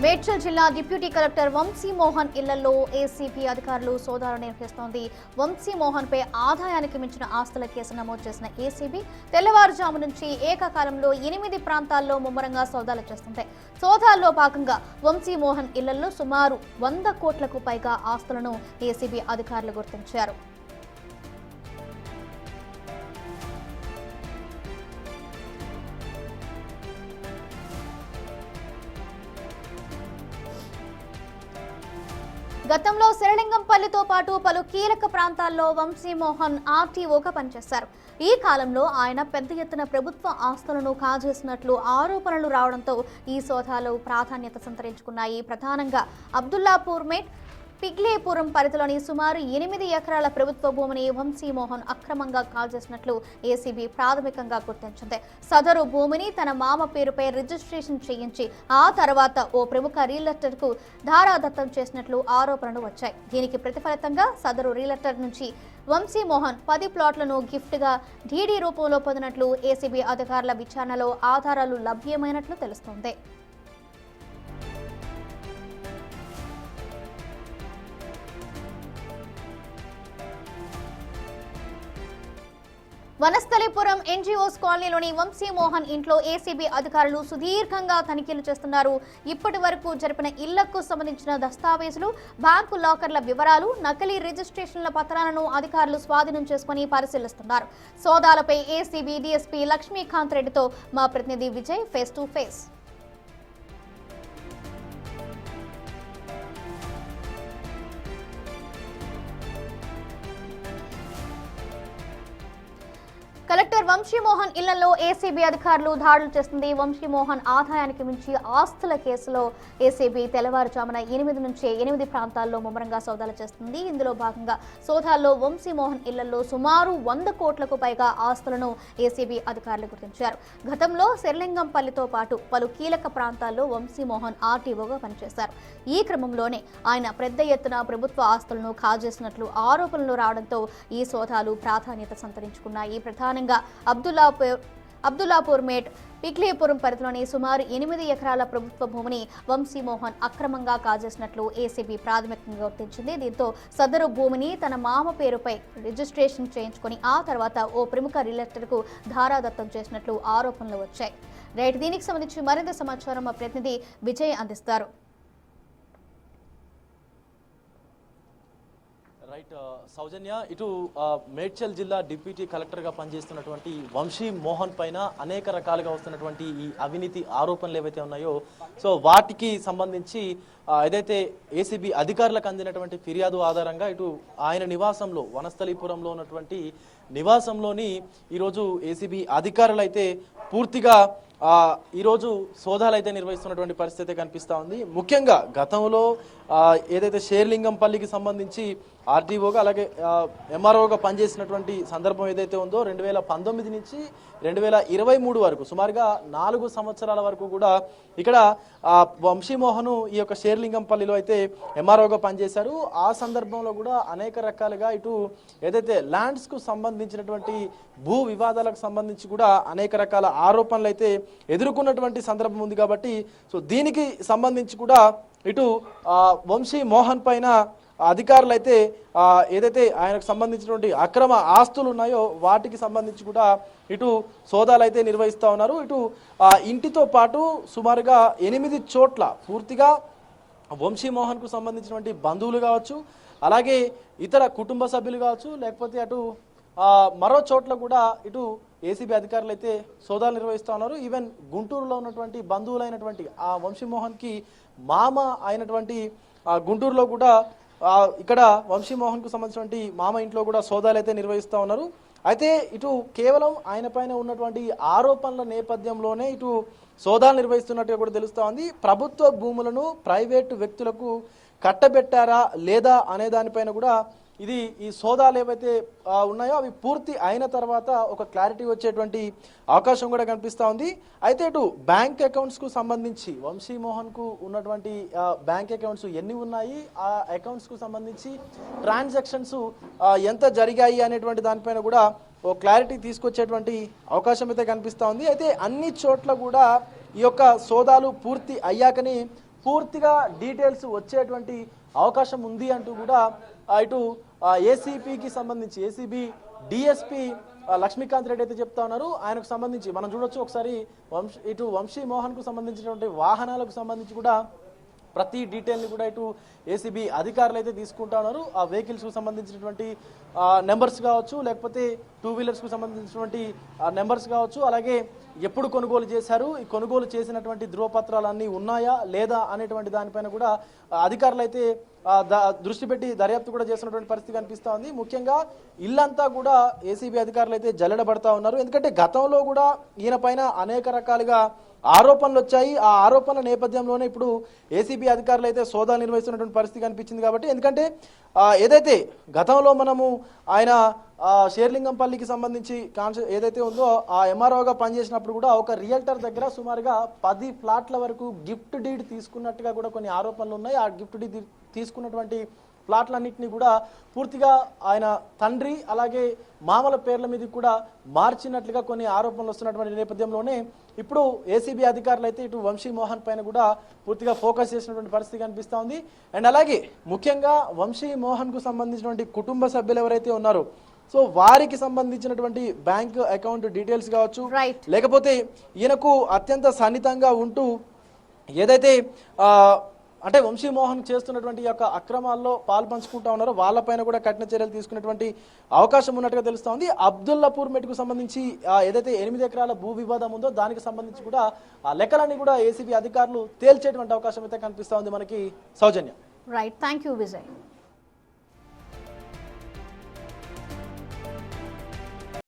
మేడ్చల్ జిల్లా deputy collector Vamsi Mohan ఇళ్లలో ACB అధికారులు సోదాలు నిర్వహిస్తోంది. వంశీ మోహన్ పై ఆదాయానికి మించిన ఆస్తుల కేసు నమోదు చేసిన ఏసీబీ తెల్లవారుజాము నుంచి ఏకకాలంలో 8 ప్రాంతాల్లో ముమ్మరంగా సోదాలు చేస్తుంది. సోదాల్లో భాగంగా వంశీ మోహన్ ఇళ్లలో సుమారు 100 కోట్లకు పైగా ఆస్తులను ఏసీబీ అధికారులు గుర్తించారు. గతంలో శరలింగంపల్లితో పాటు పలు కీలక ప్రాంతాల్లో వంశీ మోహన్ ఆర్టీఓగా పనిచేశారు. ఈ కాలంలో ఆయన పెద్ద ఎత్తున ప్రభుత్వ ఆస్తులను కాజేసినట్లు ఆరోపణలు రావడంతో ఈ సోదాలు ప్రాధాన్యత సంతరించుకున్నాయి. ప్రధానంగా అబ్దుల్లాపూర్ మేట్ పిగ్లేపురం పరిధిలోని సుమారు 8 ఎకరాల ప్రభుత్వ భూమిని వంశీ మోహన్ అక్రమంగా కాల్చేసినట్లు ఏసీబీ ప్రాథమికంగా గుర్తించింది. సదరు భూమిని తన మామ పేరుపై రిజిస్ట్రేషన్ చేయించి ఆ తర్వాత ఓ ప్రముఖ రియల్టర్కు ధారాదత్తం చేసినట్లు ఆరోపణలు వచ్చాయి. దీనికి ప్రతిఫలితంగా సదరు రియల్టర్ నుంచి వంశీ మోహన్ 10 ప్లాట్లను గిఫ్ట్గా డీడీ రూపంలో పొందినట్లు ఏసీబీ అధికారుల విచారణలో ఆధారాలు లభ్యమైనట్లు తెలుస్తోంది. వనస్థలిపురం ఎన్జీఓస్ కాలనీలోని వంశీ మోహన్ ఇంట్లో ఏసీబీ అధికారులు సుదీర్ఘంగా తనిఖీలు చేస్తున్నారు. ఇప్పటి వరకు జరిపిన ఇళ్లకు సంబంధించిన దస్తావేజులు, బ్యాంకు లాకర్ల వివరాలు, నకిలీ రిజిస్ట్రేషన్ల పత్రాలను అధికారులు స్వాధీనం చేసుకుని పరిశీలిస్తున్నారు. సోదాలపై ఏసీబీ డీఎస్పీ లక్ష్మీకాంత్ రెడ్డితో మా ప్రతినిధి Vijay face to face. Collector Vamsi Mohan ఇళ్లలో ఏసీబీ అధికారులు దాడులు చేస్తుంది. వంశీ మోహన్ ఆదాయానికి మించి ఆస్తుల కేసులో ఏసీబీ తెల్లవారుజామున 8 నుంచి 8 ప్రాంతాల్లో ముమ్మరంగా సోదాలు చేస్తుంది. ఇందులో భాగంగా సోదాల్లో వంశీ మోహన్ ఇళ్లలో సుమారు 100 కోట్లకు పైగా ఆస్తులను ఏసీబీ అధికారులు గుర్తించారు. గతంలో శరలింగంపల్లితో పాటు పలు కీలక ప్రాంతాల్లో వంశీ మోహన్ ఆర్టీఓగా పనిచేశారు. ఈ క్రమంలోనే ఆయన పెద్ద ఎత్తున ప్రభుత్వ ఆస్తులను కాజేసినట్లు ఆరోపణలు రావడంతో ఈ సోదాలు ప్రాధాన్యత సంతరించుకున్నాయి. ప్రధానంగా అబ్దుల్లాపూర్ మేట్ పిగ్లేపురం పరిధిలోని సుమారు 8 ఎకరాల ప్రభుత్వ భూమిని వంశీ మోహన్ అక్రమంగా కాజేసినట్లు ఏసీబీ ప్రాథమికంగా గుర్తించింది. దీంతో సదరు భూమిని తన మామ పేరుపై రిజిస్ట్రేషన్ చేయించుకుని ఆ తర్వాత ఓ ప్రముఖ రియల్టర్కు ధారాదత్తం చేసినట్లు ఆరోపణలు వచ్చాయి. దీనికి సంబంధించి మరింత సమాచారం మా ప్రతినిధి విజయ్ అందిస్తారు. రైట్ సౌజన్య, ఇటు మేడ్చల్ జిల్లా డిప్యూటీ కలెక్టర్గా పనిచేస్తున్నటువంటి వంశీ మోహన్ పైన అనేక రకాలుగా వస్తున్నటువంటి ఈ అవినీతి ఆరోపణలు ఏవైతే ఉన్నాయో సో వాటికి సంబంధించి ఏదైతే ఏసీబీ అధికారులకు అందినటువంటి ఫిర్యాదు ఆధారంగా ఇటు ఆయన నివాసంలో వనస్థలిపురంలో ఉన్నటువంటి నివాసంలోని ఈరోజు ఏసీబీ అధికారులు అయితే పూర్తిగా ఈరోజు సోదాలు అయితే నిర్వహిస్తున్నటువంటి పరిస్థితి కనిపిస్తూ ఉంది. ముఖ్యంగా గతంలో ఏదైతే షేర్లింగంపల్లికి సంబంధించి ఆర్టీఓగా అలాగే ఎంఆర్ఓగా పనిచేసినటువంటి సందర్భం ఏదైతే ఉందో 2019 నుంచి 2023 వరకు సుమారుగా 4 సంవత్సరాల వరకు కూడా ఇక్కడ వంశీ మోహన్ ఈ యొక్క షేర్లింగంపల్లిలో అయితే ఎంఆర్ఓగా పనిచేశారు. ఆ సందర్భంలో కూడా అనేక రకాలుగా ఇటు ఏదైతే ల్యాండ్స్కు సంబంధించినటువంటి భూ వివాదాలకు సంబంధించి కూడా అనేక రకాల ఆరోపణలు అయితే ఎదుర్కొన్నటువంటి సందర్భం ఉంది. కాబట్టి సో దీనికి సంబంధించి కూడా ఇటు వంశీ మోహన్ పైన అధికారులు అయితే ఏదైతే ఆయనకు సంబంధించినటువంటి అక్రమ ఆస్తులు ఉన్నాయో వాటికి సంబంధించి కూడా ఇటు సోదాలు అయితే నిర్వహిస్తూ ఉన్నారు. ఇటు ఇంటితో పాటు సుమారుగా 8 చోట్ల పూర్తిగా వంశీ మోహన్కు సంబంధించినటువంటి బంధువులు కావచ్చు, అలాగే ఇతర కుటుంబ సభ్యులు కావచ్చు, లేకపోతే అటు మరో చోట్ల కూడా ఇటు ఏసీబీ అధికారులు అయితే సోదాలు నిర్వహిస్తూ ఉన్నారు. ఈవెన్ గుంటూరులో ఉన్నటువంటి బంధువులైనటువంటి ఆ వంశీ మోహన్కి మామ అయినటువంటి గుంటూరులో కూడా ఇక్కడ వంశీ మోహన్కు సంబంధించినటువంటి మామ ఇంట్లో కూడా సోదాలు అయితే నిర్వహిస్తూ ఉన్నారు. అయితే ఇటు కేవలం ఆయన పైన ఉన్నటువంటి ఆరోపణల నేపథ్యంలోనే ఇటు సోదాలు నిర్వహిస్తున్నట్టుగా కూడా తెలుస్తూ ఉంది. ప్రభుత్వ భూములను ప్రైవేటు వ్యక్తులకు కట్టబెట్టారా లేదా అనే దానిపైన కూడా ఈ సోదాలు ఏవైతే ఉన్నాయో అవి పూర్తి అయిన తర్వాత ఒక క్లారిటీ వచ్చేటువంటి అవకాశం కూడా కనిపిస్తూ ఉంది. అయితే ఇటు బ్యాంక్ అకౌంట్స్కు సంబంధించి వంశీ మోహన్కు ఉన్నటువంటి బ్యాంక్ అకౌంట్స్ ఎన్ని ఉన్నాయి, ఆ అకౌంట్స్కు సంబంధించి ట్రాన్సాక్షన్స్ ఎంత జరిగాయి అనేటువంటి దానిపైన కూడా ఓ క్లారిటీ తీసుకొచ్చేటువంటి అవకాశం అయితే కనిపిస్తూ ఉంది. అయితే అన్ని చోట్ల కూడా ఈ యొక్క సోదాలు పూర్తి అయ్యాకని పూర్తిగా డీటెయిల్స్ వచ్చేటువంటి అవకాశం ఉంది అంటూ కూడా ఇటు ఏసీపీకి సంబంధించి ఏసీబీ డిఎస్పీ లక్ష్మీకాంత్ రెడ్డి అయితే చెప్తా ఉన్నారు. ఆయనకు సంబంధించి మనం చూడొచ్చు ఒకసారి ఇటు వంశీ మోహన్ కు సంబంధించినటువంటి వాహనాలకు సంబంధించి కూడా ప్రతి డీటెయిల్ని కూడా ఇటు ఏసీబీ అధికారులు అయితే తీసుకుంటా ఉన్నారు. ఆ వెహికల్స్కు సంబంధించినటువంటి నెంబర్స్ కావచ్చు, లేకపోతే 2 వీలర్స్కు సంబంధించినటువంటి నెంబర్స్ కావచ్చు, అలాగే ఎప్పుడు కొనుగోలు చేశారు, ఈ కొనుగోలు చేసినటువంటి ధృవపత్రాలన్నీ ఉన్నాయా లేదా అనేటువంటి దానిపైన కూడా అధికారులు అయితే దృష్టి పెట్టి దర్యాప్తు కూడా చేస్తున్నటువంటి పరిస్థితి కనిపిస్తూ ఉంది. ముఖ్యంగా ఇల్లంతా కూడా ఏసీబీ అధికారులు అయితే జల్లెడబడతా ఉన్నారు. ఎందుకంటే గతంలో కూడా ఈయన పైన అనేక రకాలుగా ఆరోపణలు వచ్చాయి. ఆ ఆరోపణల నేపథ్యంలోనే ఇప్పుడు ఏసీబీ అధికారులు అయితే సోదాలు నిర్వహిస్తున్నటువంటి పరిస్థితి కనిపించింది. కాబట్టి ఎందుకంటే ఏదైతే గతంలో మనము ఆయన షేర్లింగంపల్లికి సంబంధించి ఏదైతే ఉందో ఆ ఎంఆర్ఓగా పనిచేసినప్పుడు కూడా ఒక రియల్టర్ దగ్గర సుమారుగా 10 ప్లాట్ల వరకు గిఫ్ట్ డీడ్ తీసుకున్నట్టుగా కూడా కొన్ని ఆరోపణలు ఉన్నాయి. ఆ గిఫ్ట్ డీడ్ తీసుకున్నటువంటి ప్లాట్లన్నింటినీ కూడా పూర్తిగా ఆయన తండ్రి అలాగే మామల పేర్ల మీద కూడా మార్చినట్లుగా కొన్ని ఆరోపణలు వస్తున్నటువంటి నేపథ్యంలోనే ఇప్పుడు ఏసీబీ అధికారులు అయితే ఇటు వంశీ మోహన్ పైన కూడా పూర్తిగా ఫోకస్ చేసినటువంటి పరిస్థితి కనిపిస్తూ ఉంది. అండ్ అలాగే ముఖ్యంగా వంశీ మోహన్ కు సంబంధించినటువంటి కుటుంబ సభ్యులు ఎవరైతే ఉన్నారో సో వారికి సంబంధించినటువంటి బ్యాంక్ అకౌంట్ డీటెయిల్స్ కావచ్చు, లేకపోతే ఈయనకు అత్యంత సన్నిహితంగా ఉంటూ ఏదైతే అంటే వంశీ మోహన్ చేస్తున్నటువంటి యొక్క అక్రమాల్లో పాల్పంచుకుంటా ఉన్నారో వాళ్ళపైన కూడా కఠిన చర్యలు తీసుకునేటువంటి అవకాశం ఉన్నట్టుగా తెలుస్తూ ఉంది. అబ్దుల్లాపూర్ మెట్కు సంబంధించి ఏదైతే 8 ఎకరాల భూ వివాదం ఉందో దానికి సంబంధించి కూడా ఆ లెక్కలన్నీ కూడా ఏసీబీ అధికారులు తేల్చేటువంటి అవకాశం అయితే కనిపిస్తూ ఉంది మనకి. Soujanya. Right, thank you Vijay.